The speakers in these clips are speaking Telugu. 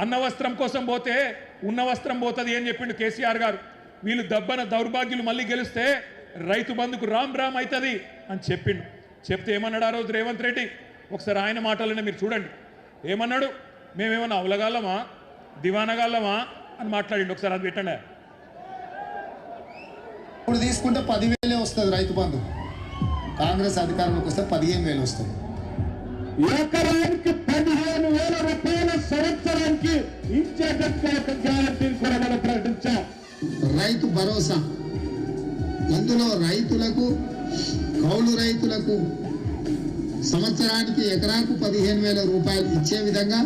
అన్న వస్త్రం కోసం పోతే ఉన్న వస్త్రం పోతుంది అని చెప్పిండు కేసీఆర్ గారు. వీళ్ళు దబ్బన దౌర్భాగ్యులు మళ్ళీ గెలిస్తే రైతు బంధుకు రామ్ రామ్ అవుతుంది అని చెప్పిండు. చెప్తే ఏమన్నాడు ఆ రోజు రేవంత్ రెడ్డి? ఒకసారి ఆయన మాటలనే మీరు చూడండి. ఏమన్నాడు? మేమేమన్నా అవలగాలమా దివానగాళ్ళమా అని మాట్లాడిండు. ఒకసారి అది పెట్టండి. ఇప్పుడు తీసుకుంటే 10,000 వస్తుంది రైతు బంధు. కాంగ్రెస్ అధికారంలోకి వస్తే 15,000 వస్తుంది. ఎకరానికి 15,000 రూపాయల సంవత్సరానికి ఇచ్చేటట్టు ఒక గ్యారంటీని కూడా మనం ప్రకటించాం. రైతు భరోసా, ఇందులో రైతులకు కౌలు రైతులకు సంవత్సరానికి ఎకరాకు 15,000 రూపాయలు ఇచ్చే విధంగా,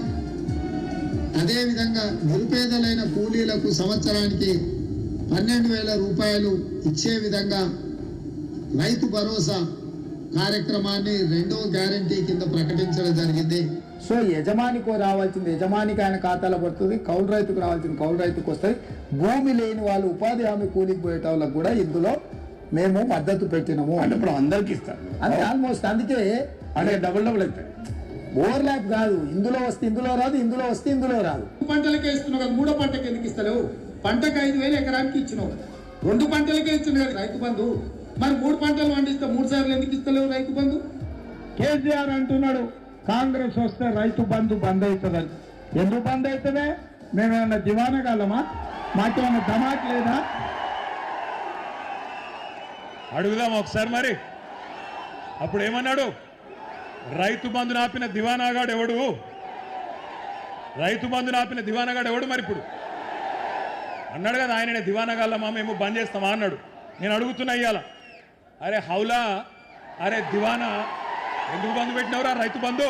అదేవిధంగా నిరుపేదలైన కూలీలకు సంవత్సరానికి 12,000 రూపాయలు ఇచ్చే విధంగా రైతు భరోసా కార్యక్రమాన్ని రెండవ గ్యారంటీ కింద ప్రకటించడం జరిగింది. సో యజమానికి రావాల్సింది యజమానికి ఆయన ఖాతాలో పడుతుంది, కౌలు రైతుకు రావాల్సింది కౌలు రైతుకు వస్తుంది. భూమి లేని వాళ్ళు ఉపాధి హామీ కూలికి పోయేట వాళ్ళకు కూడా ఇందులో మేము మద్దతు పెట్టినాము. అంటే ఇప్పుడు అందరికి ఇస్తారు అంటే ఆల్మోస్ట్. అందుకే అంటే డబుల్ అవుతాయి. ఓవర్లాప్ కాదు. ఇందులో వస్తే ఇందులో రాదు, ఇందులో వస్తే ఇందులో రాదు. పంటలకే ఇస్తున్నావు కదా, 3వ పంటకి ఎందుకు ఇస్తలేవు? పంటకు 5,000 ఎకరానికి ఇచ్చినావు, 2 పంటలకే ఇచ్చినావు కదా రైతు బంధు. మరి 3 పంటలు పండిస్తే 3 సార్లు ఎందుకు ఇస్తలేవు రైతు బంధు? కేసీఆర్ అంటున్నాడు కాంగ్రెస్ వస్తే రైతు బంధు బంద్ అవుతుందని. ఎందుకు బంద్ అవుతుందే? మేమేమన్నా దివానగాలమా? మాకేమన్నా ధమాక్ లేదా? అడుగుదాం ఒకసారి మరి. అప్పుడు ఏమన్నాడు? రైతు బంధు నాపిన దివానాగాడు ఎవడు? రైతు బంధు నాపిన దివానాగాడు ఎవడు? మరి ఇప్పుడు అన్నాడు కదా ఆయననే దివానగాళ్ళమా మేము బంద్ చేస్తామా అన్నాడు. నేను అడుగుతున్నా ఇయ్యాల, అరే హౌలా, అరే దివానా, ఎందుకు బంధు పెట్టినవరా రైతు బంధు?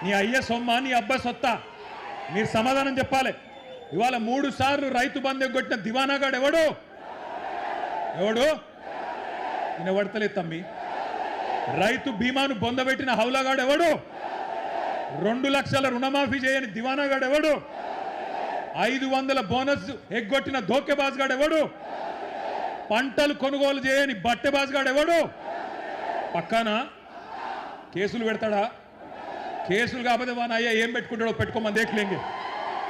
నీ అయ్య సొమ్మ, నీ అబ్బ సొత్తా? మీరు సమాధానం చెప్పాలి. ఇవాళ 3 సార్లు రైతు బంధు ఎగ్గొట్టిన దివానాగాడు ఎవడు? ఎవడు? నేను పడతలేదు తమ్మి. రైతు బీమాను బొందబెట్టిన హౌలాగాడు ఎవడు? 2 లక్షల రుణమాఫీ చేయని దివానాగాడు ఎవడు? 500 బోనస్ ఎగ్గొట్టిన ధోకెబాజ్గాడు ఎవడు? పంటలు కొనుగోలు చేయని బట్టెబాజ్గాడు ఎవడు? పక్కన కేసులు పెడతాడా? కేసులు కాకపోతే వాన అయ్యా ఏం పెట్టుకుంటాడో పెట్టుకోమని దేఖలేంగే.